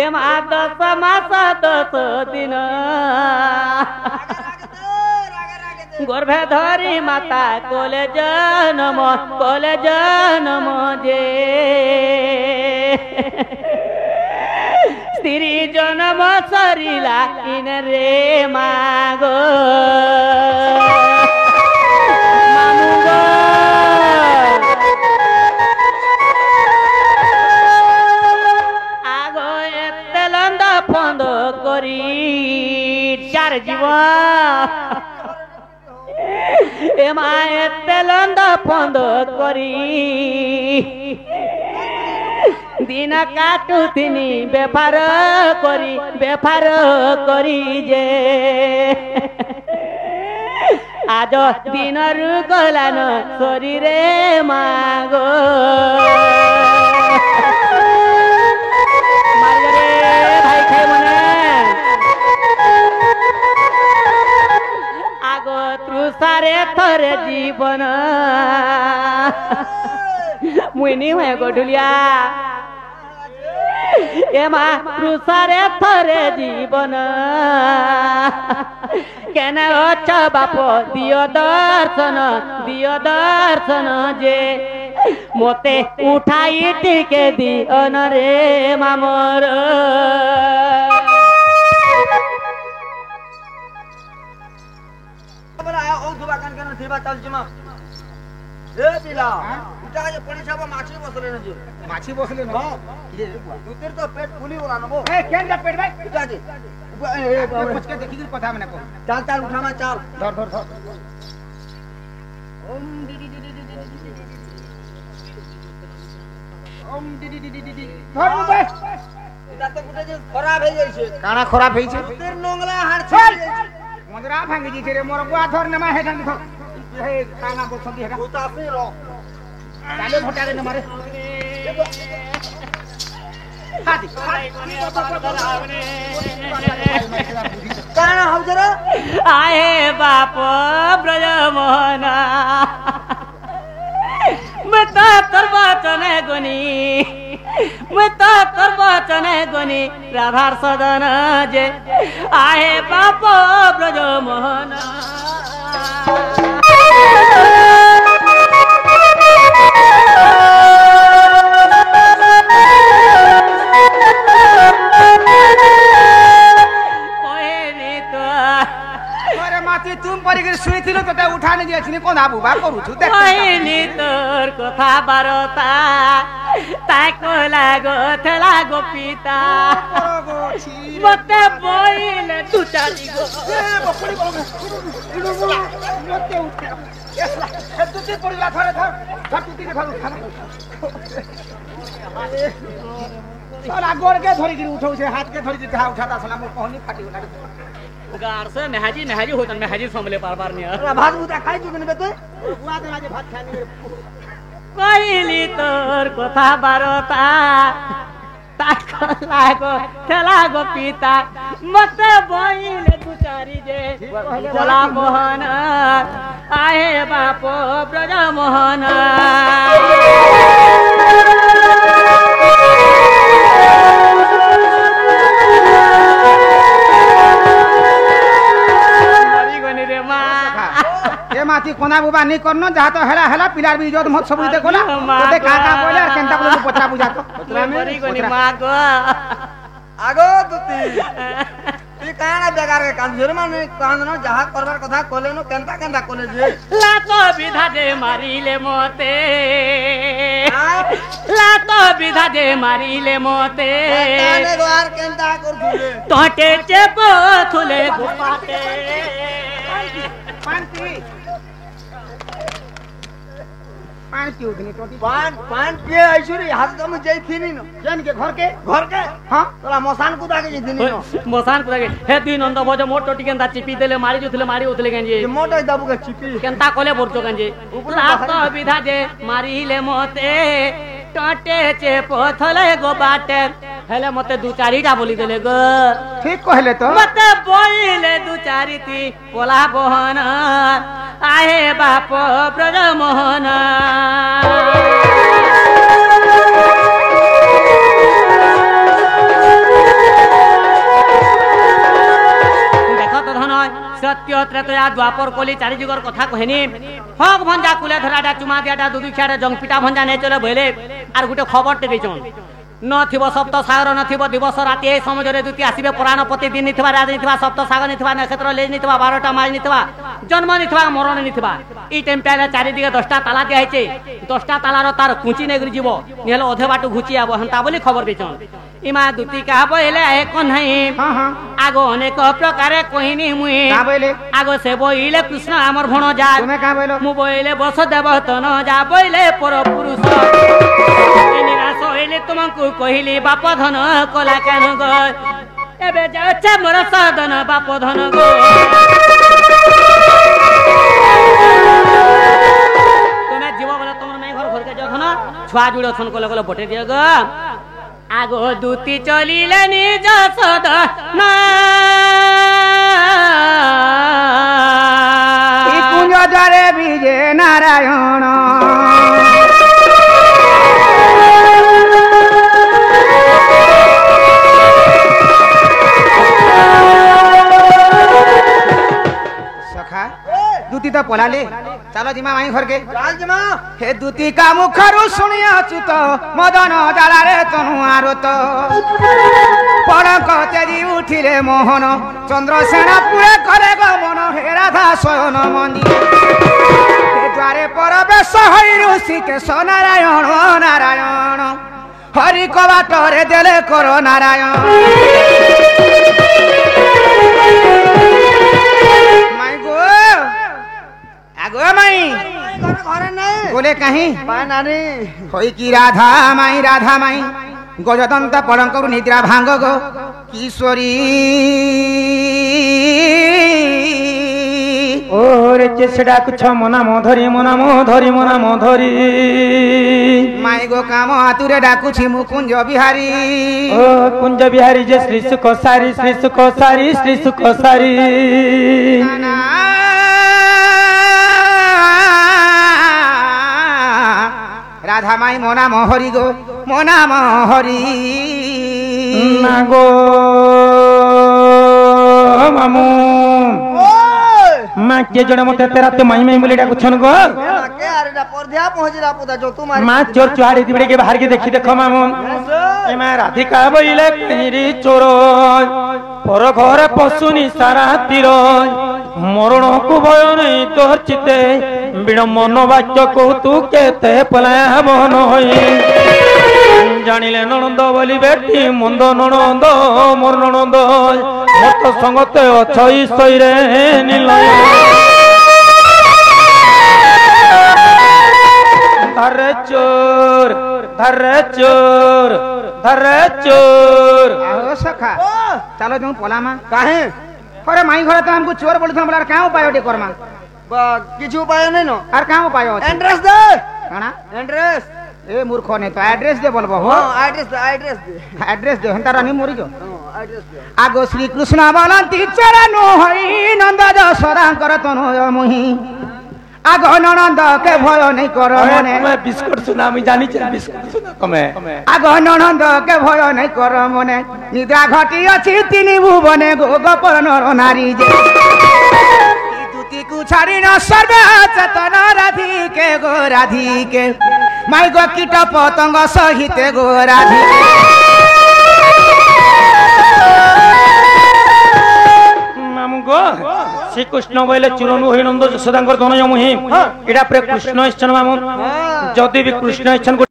एमा 10 मास 10 दिन गर्भे धरी माता कोले जन्म जे स्त्री जन्म सरिला किन रे मागो मामुगो आगो एते लंद फंद करी चार जीवन एमा एते लंद फंद करी दिन काटुथिनी बेफार करी जे आज दिन रु गलान शरीरे मागो मार्गरे भाई खाई मने आगो तृषारे थरे जीवन मुइनी हुए गढुलिया एमा तृषारे थरे जीवन केने अछ बाप दियो दर्शन जे मोते उठाई टिके दियो न रे मामर ए पिला उठा जे पणी सब माछी बसले न जे माछी बसले न ये दूतेर तो पेट फुली होला न बो ए केन जा पेट भाई उठा जे ए कुछ के देखि कथा में न को चल चल उठा मा चल धर ओम डी डी डी डी ओम डी डी डी डी धर मु बे इता तो कुटे जे खराब हे जाई छे काना खराब हे छे दूतेर नोंगला हार छे मंदरा भांगी जी छे रे मोर बुआ धर न मा हे ढंग धर हे काना बोलछंती हेगा उतासे रो चाले भटारे न मारे हादी काना हम जरा आए बाप ब्रज मोहन मैं तो तोर वचन गुनी राधार सदन जे आए बाप ब्रज मोहन तुम परिकर सुईथिलो तते उठाने दियाछिनी कोन आबु बा करू छु देख कोइनी तोर कथा बारता ताको लागो पिता मते बोइले तू चाली गो ए बकड़ी बोल मते उठ यसला दुती पड़िला थरे थर छटुती रे खालु खाना साला गोर के धरि गिर उठौ से हाथ के धरि उठा उठाता साला मो कहनी फाटी गला गार से नेहाजी होतन नेहाजी समले बार निया भात बुता खाइ छु बे तोय बुआ दे आज भात खानी कइली तोर कथा बारता ताको लागो पिता मते बोइले दुचारी जे बोला मोहन आए बाप ब्रज मोहन माथि कोना बुबा नहीं करनो जहा तो हेला पिलार भी इज्जत मत सब दे कोला ओते का बोले और केनता बोले पचा बुझा तो मरी गनी मागो आगो तुती ती काना बेकार के कांजर माने कांदनो जहा करबार कथा कोले नो केनता कोले जे लातो विधा जे मारिले मोते ताने द्वार केनता कर दुले तोटे चेपो थुले गुपाटे पान की उठनी टोटी पान पिए आइसुरी हाथ तो में जई थीनी न जन के घर के हां तोला मसान कुदा के थीनी न मसान कुदा के हे दिन अंद बजो मोट टोटी केनता चिपी देले मारी उतले गंजे ये मोट दबु के चिपी केनता कोले बोरचो गंजे लातो विधा जे मारिले मोते टोटे चे पोथले गो बाटे हेले मते दु चारिटा बोली देले गो ठीक कहले तो मते बोइले दु चारिती पोला बहन आहे बाप ब्रज मोहन सत्य त्रेतया द्वापर कली चारि जुगर कथा कहनी हक भंजा कुले धराटा चुमा दियाटा दुदु खियाटा जंगपिटा भंजा नै चले भइले आर गुटे खबर टे देचन नथिबो सप्त सागर नथिबो दिवस राति ए समजरे दुति आसीबे पुराणपति दिन निथबा रात निथबा सप्त सागर निथबा नक्षत्र लेज निथबा 12टा माल निथबा जन्म निथबा मरण निथबा ई टाइम पे चारि दिगे 10टा ताला दिया हेचे 10टा तालार तार कुंची नेगरी जीवो नेले अधे बाटू घुची आबो हंता बोली खबर देचन इमा दुति का बोले एक नहीं हां हां आगो अनेक प्रकारे कहिनी मुई का बोले आगो से बोइले कृष्ण हमर भण जा तुमे का बोलो मु बोइले वसुदेव तन जा बोइले पर पुरुष निराश होइले तुमको कहिली बाप धन कला कान गो एबे जाछे मोर सदन बाप धन गो तुमे जीव बोले तुमर नै घर के जखन छुआ जुड़ छन कोले कोले बटे दियो गो आगो दूती चलिले निज सदन ई कुंज द्वारे विजय नारायण सखा दूती तो पलाले चलो जिमा माई घर के चाल जिमा हे दूती का मुखरु सुनिया चुत मदन जाला रे तनु आरत पड़क तेजी उठिले मोहन चंद्रसेना पुरे करे गमन हे राधा शयन मंदिर हे द्वारे परवेश हरि ऋषि के नारायण नारायण हरि कबाटरे देले कर नारायण माई गो आगो माई घरे नहीं बोले कहीं पा नानी होई की राधा माई गजदंत पड़ंकर निद्रा भांग गो किशोरी ओरे चेसडा कुछ मना मधरी माई गो काम आतुरे डाकुछि मुकुंज बिहारी ओ कुंज बिहारी जे श्री सुख सारी नाना राधा माई मोना मोहरी गो मोना मोहरी नागो मामू माँ के जड़े मते तेरा ते माई माई बोलेटा कुछ गो के अरे ना परध्या पहुंच रा पुदा जो तू मारी माँ चोर चुहाड़ी दिबड़े के बाहर के देखी देखो मामू ए माँ राधिका बोइले कहिरी चोर पर घर पशुनी सारा तीर मरण को भय नहीं तोर चिते बिण मन वाक्य को तू केते पलाया बहन होई जानिले ननंद बोली बेटी मंद ननंद मोर ननंद मत संगते अछई सईरे निलय धरे चोर आओ सखा चलो जो पोलामा काहे अरे माई घर तो हमको चोर बोलथन बोला का उपाय ओटे करमा किछु उपाय नहीं नो आर का उपाय होते एड्रेस दे काना एड्रेस ए मूर्ख ने तो एड्रेस दे बोलबो हो हां एड्रेस दे हंता रानी मोरी जो हां एड्रेस दे आगो श्री कृष्ण बोलंती चरण होई नंद जसोदा कर तनु मुहि आगो ननंद के भय नहीं कर मने मैं बिस्कुट सुना मैं जानी चाहिए बिस्कुट सुना कमे आगो ननंद के भय नहीं कर मने निद्रा घटी अछि तिनी भुवने गो गोपर नर नारी जे दूती को छाड़ी न सर्व चेतन राधिके गो राधिके माई गो कीट पतंग सहित गो राधिके मामू गो श्री कृष्ण बोले चिरनु होई नंद जसोदांकर धन मुहि एटा प्रे कृष्ण इच्छन मामू जदि भी कृष्ण इच्छन